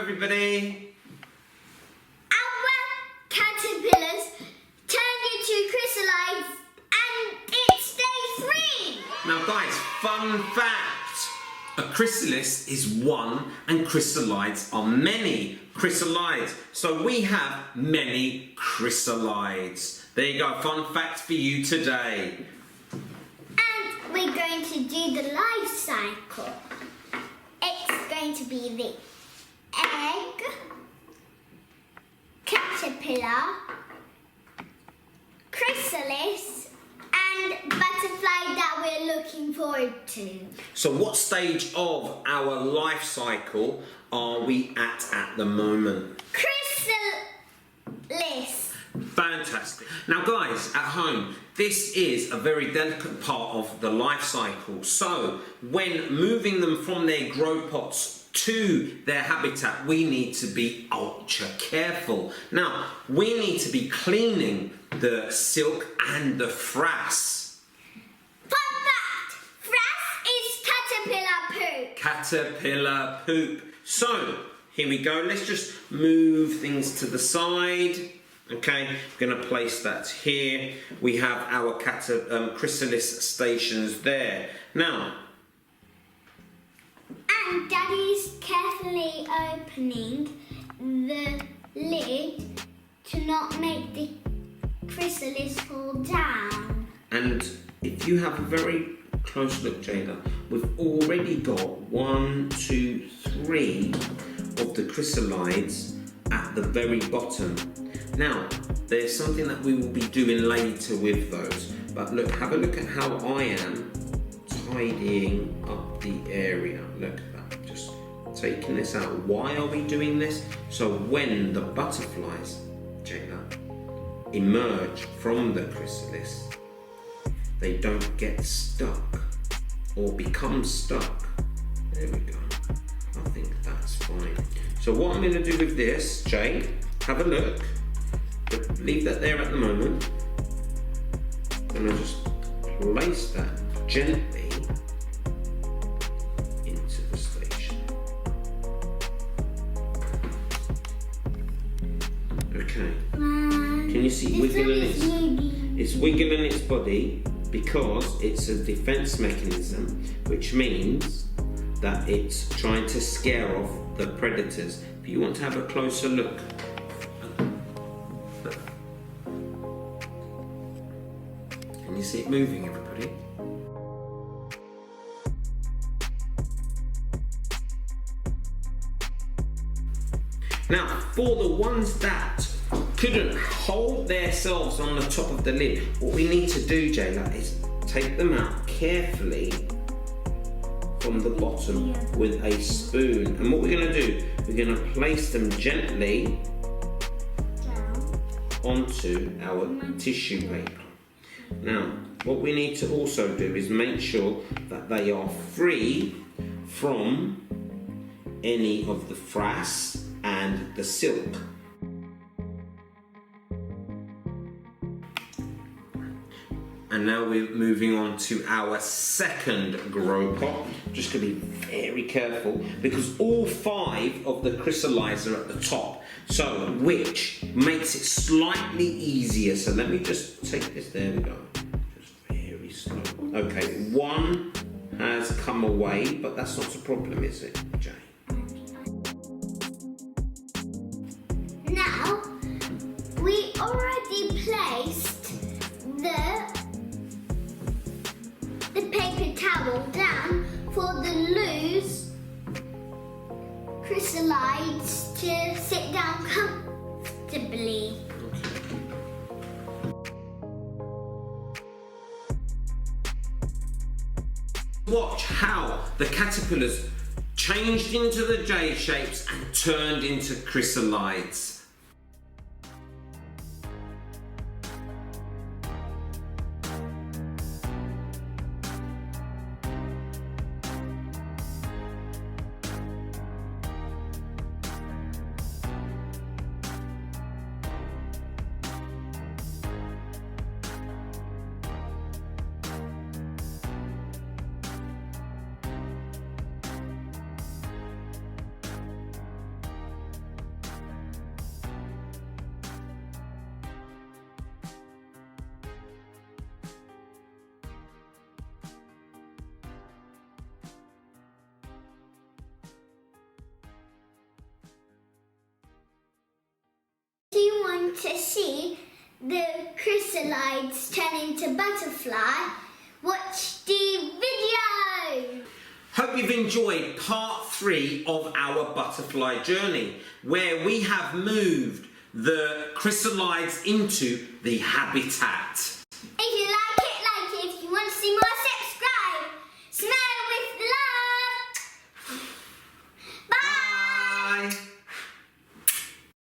everybody. Our caterpillars turned into chrysalides and it's day 3. Now guys, fun fact. A chrysalis is one and chrysalides are many. Chrysalides. So we have many chrysalides. There you go, fun fact for you today. And we're going to do the life cycle. It's going to be the egg, caterpillar, chrysalis, and butterfly that we're looking forward to. So what stage of our life cycle are we at the moment? Chrysalis. Fantastic. Now guys, at home, this is a very delicate part of the life cycle. So when moving them from their grow pots to their habitat, we need to be ultra careful. Now, we need to be cleaning the silk and the frass. Fun fact, frass is caterpillar poop. Caterpillar poop. So, here we go. Let's just move things to the side. Okay, we're going to place that here. We have our chrysalis stations there. Now, and Daddy's carefully opening the lid to not make the chrysalis fall down. and if you have a very close look, Ceyla, we've already got 1, 2, 3 of the chrysalides at the very bottom. Now, there's something that we will be doing later with those, but look, have a look at how I am tidying up the area. Look at that, just taking this out. Why are we doing this? So when the butterflies, Ceyla, emerge from the chrysalis, they don't get stuck or become stuck. There we go. I think that's fine. So what I'm going to do with this, Jay, have a look. Leave that there at the moment. I'm going to just place that gently into the station. Okay. Can you see wiggling it's wiggling its body because it's a defense mechanism, which means that it's trying to scare off the predators. If you want to have a closer look, can you see it moving, everybody? Now, for the ones that couldn't hold themselves on the top of the lid, what we need to do, Ceyla, is take them out carefully from the bottom with a spoon. And what we're going to do, we're going to place them gently onto our tissue paper. Now, what we need to also do is make sure that they are free from any of the frass and the silk. And now we're moving on to our second grow pot. Just going to be very careful because all 5 of the chrysalides are at the top, so which makes it slightly easier. So let me just take this. There we go. Just very slow. Okay, 1 has come away, but that's not a problem, is it, Jay? Now, we already placed the paper towel down for the loose chrysalides to sit down comfortably. Watch how the caterpillars changed into the J shapes and turned into chrysalides. to see the chrysalides turn into butterfly, watch the video. Hope you've enjoyed part 3 of our butterfly journey, where we have moved the chrysalides into the habitat.